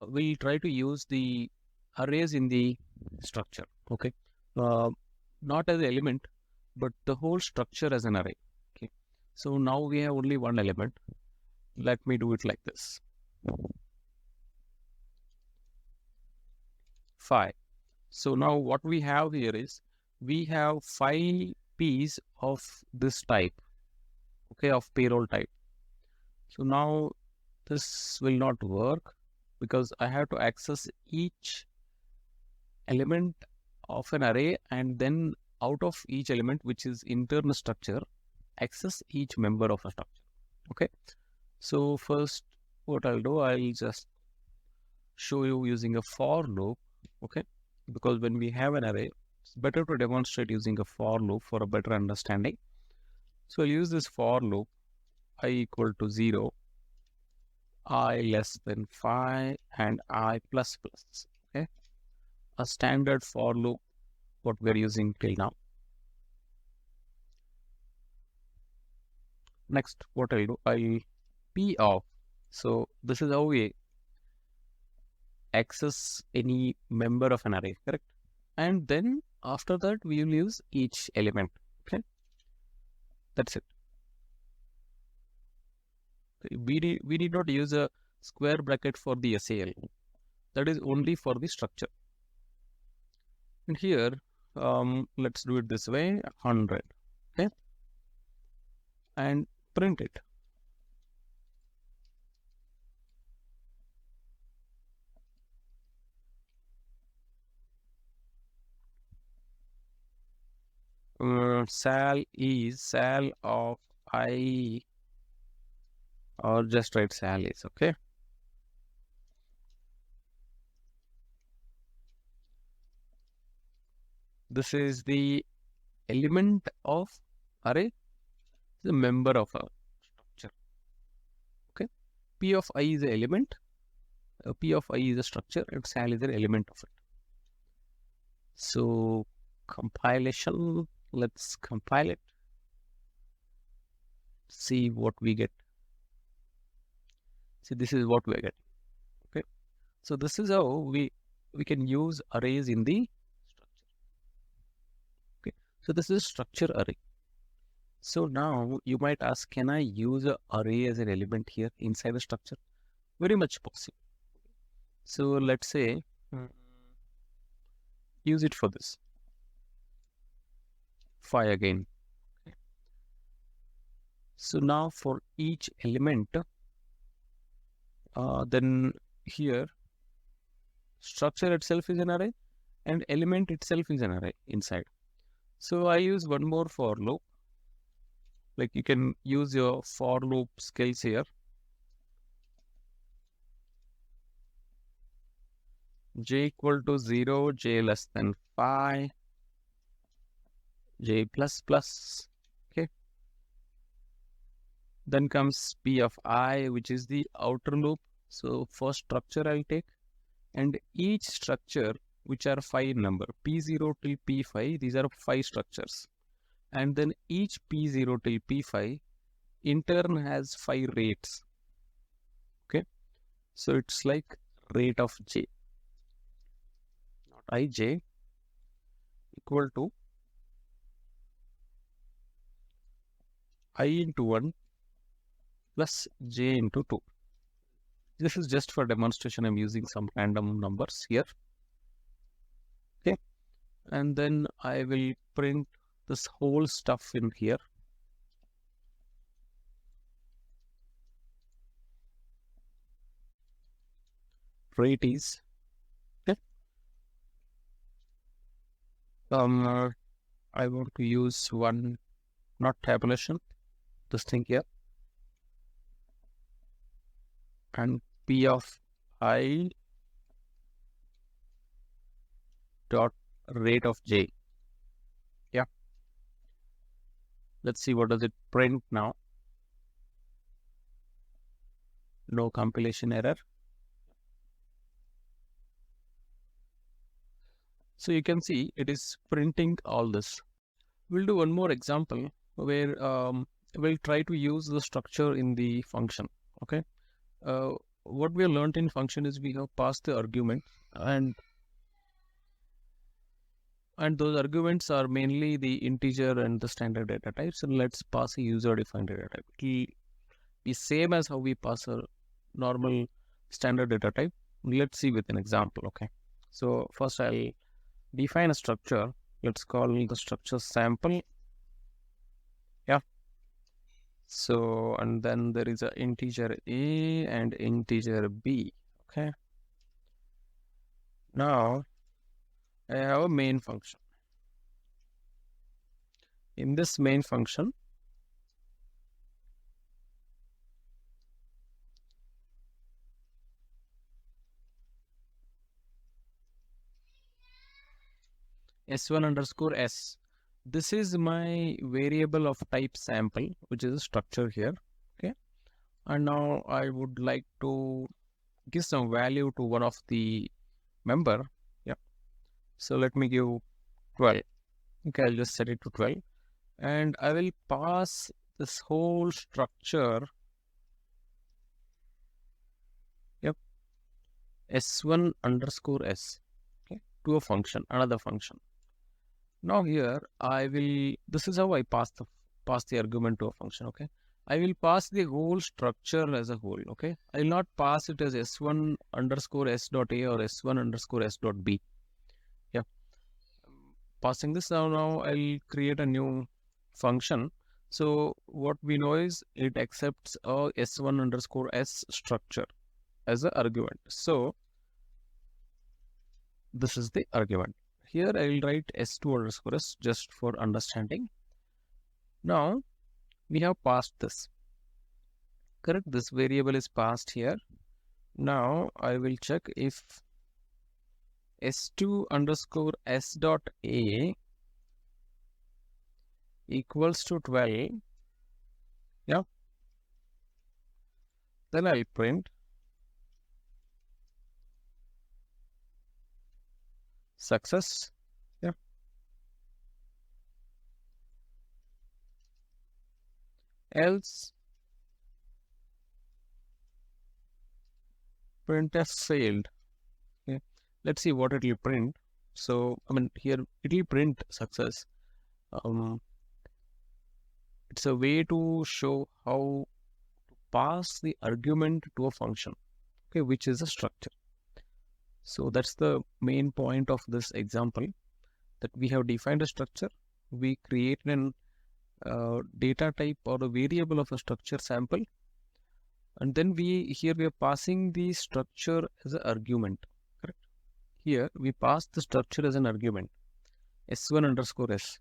we'll try to use the arrays in the structure. Okay, uh, not as an element, but the whole structure as an array. Okay, so now we have only one element. Let me do it like this. 5. So now what we have here is we have 5 P's of this type, okay, of payroll type. So now this will not work because I have to access each element of an array and then out of each element, which is internal structure, access each member of a structure. Okay. So first what I'll do, I'll just show you using a for loop. Okay. Because when we have an array, it's better to demonstrate using a for loop for a better understanding. So I'll use this for loop, I equal to 0, I less than 5, and I plus plus. Okay. A standard for loop, what we're using till now. Next, what I'll do, I'll p of. So this is how we access any member of an array, correct? And then after that, we will use each element. Okay, that's it. We need not use a square bracket for the SAL. That is only for the structure. And here, let's do it this way: 100. Okay, and print it. Sal is sal of I, or just write sal is. Okay. This is the element of array, the member of a structure. Okay. P of I is the element, P of I is a structure, and sal is an element of it. So compilation, let's compile it, see what we get. See, this is what we are getting. Okay, so this is how we can use arrays in the structure. Okay, so this is structure array. So now you might ask, can I use an array as an element here inside the structure? Very much possible. So let's say use it for this. 5 again. Okay. So now for each element, then here structure itself is an array and element itself is an array inside. So I use one more for loop. Like you can use your for loop skills here. J equal to 0, J less than 5, J plus plus. Okay. Then comes P of I, which is the outer loop. So first structure I'll take, and each structure, which are 5 in number, P0 till P5, these are 5 structures. And then each P0 till P5 in turn has 5 rates. Okay. So it's like rate of J, not Ij, equal to I into 1 plus J into 2. This is just for demonstration. I'm using some random numbers here. Okay. And then I will print this whole stuff in here. Rate is, okay. I want to use one, not tabulation, this thing here. And P of I dot rate of J. Yeah. Let's see what does it print now. No compilation error. So you can see it is printing all this. We'll do one more example where we'll try to use the structure in the function. Okay. what we have learned in function is we have passed the argument, and those arguments are mainly the integer and the standard data types. And let's pass a user defined data type. It will be same as how we pass a normal standard data type. Let's see with an example. Okay, so first I'll define a structure. Let's call the structure sample. Yeah. So, and then there is a integer a and integer b. Okay, now I have a main function. In this main function, s1 underscore s, this is my variable of type sample, which is a structure here. Okay, and now I would like to give some value to one of the member. Yeah, so let me give 12. Okay, I'll just set it to 12, and I will pass this whole structure, yep, s1 underscore s, okay, to a function, another function. Now here I will, this is how I pass the argument to a function. Okay, I will pass the whole structure as a whole. Okay, I will not pass it as s1 underscore s dot a or s1 underscore s dot b. Yeah, passing this now I'll create a new function. So what we know is it accepts a s1 underscore s structure as an argument. So this is the argument. Here I will write s2 underscore s just for understanding. Now we have passed this. Correct? This variable is passed here. Now I will check if s2 underscore s dot a equals to 12. Yeah. Then I'll print success. Yeah. Else printf failed. Okay. Let's see what it will print. So I mean here it will print success. It's a way to show how to pass the argument to a function, okay, which is a structure. So that's the main point of this example, that we have defined a structure, we create an data type or a variable of a structure sample, and then we are passing the structure as an argument. Correct? Here we pass the structure as an argument, s1 underscore s.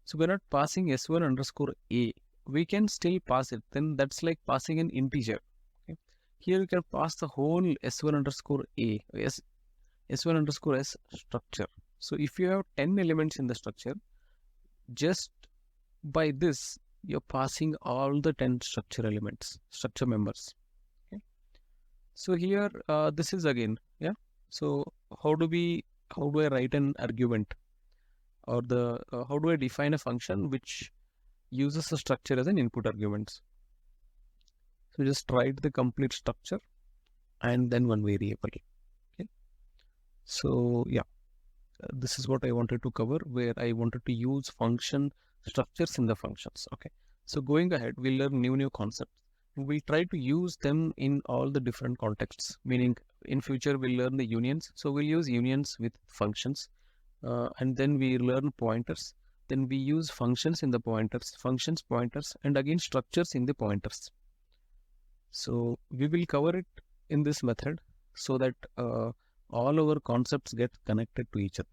So we're not passing s1 underscore a. We can still pass it. Then that's like passing an integer. Okay? Here you can pass the whole s1 underscore a, s1 underscore s structure. So if you have 10 elements in the structure, just by this, you're passing all the 10 structure elements, structure members. Okay? So here, this is again, yeah. So how do I write an argument? Or how do I define a function which uses a structure as an input arguments? So just write the complete structure and then one variable. Okay. So yeah, this is what I wanted to cover, where I wanted to use function structures in the functions. Okay. So going ahead, we'll learn new concepts. We'll try to use them in all the different contexts, meaning in future we'll learn the unions. So we'll use unions with functions. And then we learn pointers, then we use functions in the pointers, pointers, and again structures in the pointers. So we will cover it in this method so that all our concepts get connected to each other.